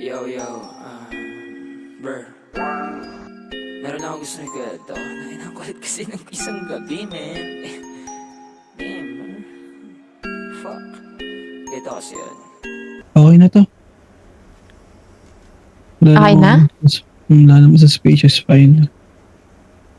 Yo, bro. Meron akong gusto na kwento. Nainang kulit kasi ng isang gabi, man. Damn, man. Fuck. Ito kasi yun. Okay na to. Okay na? Wala naman sa spacious file.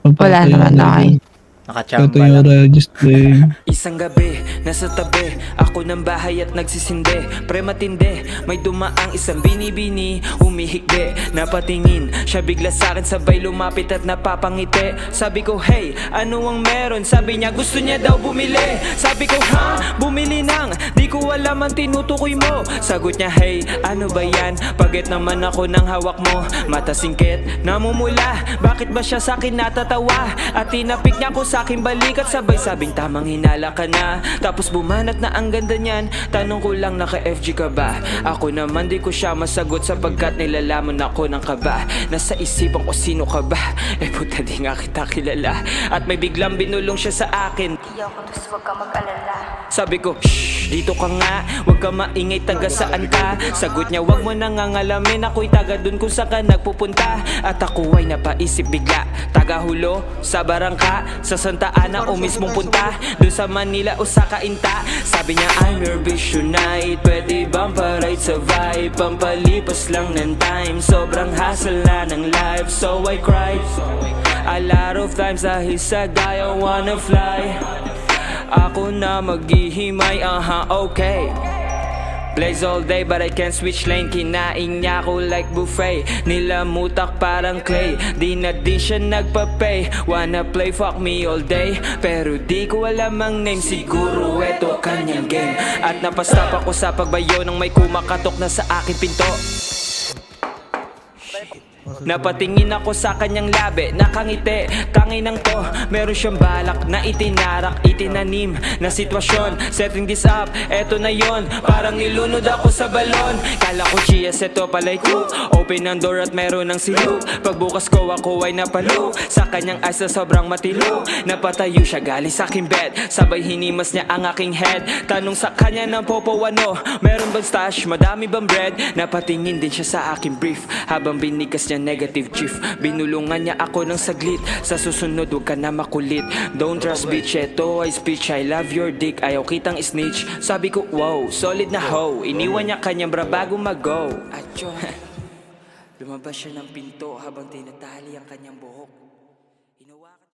Wala naman, okay. Ito Nakachamba yung lang. register. Isang gabi, nasa tabi ako ng bahay at nagsisinde. Pre matindi, may dumaang isang binibini. Humihikbi, napatingin siya bigla sa'kin, sabay lumapit at napapangiti. Sabi ko, hey, ano ang meron? Sabi niya, gusto niya daw bumili. Sabi ko, ha? Bumili nang di ko alam ang tinutukoy mo. Sagot niya, hey, ano ba yan? Pagit naman ako ng hawak mo. Mata singkit, namumula. Bakit ba siya sa'kin natatawa? At tinapik niya ko sa'king balikat, sabay sabing tamang hinala ka na. Tapos bumanat na ang ganda niyan. Tanong ko lang, naka-FG ka ba? Ako naman di ko siya masagot, sapagkat nilalaman ako ng kaba. Nasa isipan ko, sino ka ba? Puta, di nga kita kilala. At may biglang binulong siya sa akin. Iyaw ko, tos wag ka mag-alala. Sabi ko, shh, dito ka nga, wag ka maingay, taga saan ka? Sagot niya, wag mo nangangalamin, ako'y taga dun kung saan ka nagpupunta. At ako ay napaisip bigla, taga Hulo, sa Barangka, sa Santa Ana o mismong punta, dun sa Manila o sa Cainta. Sabi niya, I'm your vision night, pwede bang paride sa vibe? Pampalipas lang ng time, sobrang hassle na ng life. So I cried, a lot of times dahil sa guy I wanna fly. Ako na maghihimay, okay. Blaze all day but I can't switch lane. Kinain niya ako like buffet, nilamutak parang clay. Di na din siya nagpa-pay. Wanna play, fuck me all day, pero di ko alam ang name. Siguro eto kanyang game. At napastop ako sa pagbayo nang may kumakatok na sa aking pinto. Napatingin ako sa kanyang labi, nakangiti, tanginang to. Meron siyang balak na itinarak, itinanim na sitwasyon. Setting this up, eto na yon. Parang nilunod ako sa balon. Kala ko GS, eto pala'y cool. Open ang door at meron ng silu. Pagbukas ko ako ay napalo. Sa kanyang eyes na sobrang matilo. Napatayo siya galing sa aking bed, sabay hinimas niya ang aking head. Tanong sa kanya ng popo, ano? Meron bang stash? Madami bang bread? Napatingin din siya sa aking brief, habang binigas niya negative chief. Binulungan niya ako ng saglit, sa susunod huwag ka na makulit. Don't trust bitch, eto ay speech. I love your dick, ayaw kitang snitch. Sabi ko, wow, solid na hoe. Iniwan niya kanyang bra bago mag-go. At yun, lumabas siya ng pinto habang tinatali ang kanyang buhok.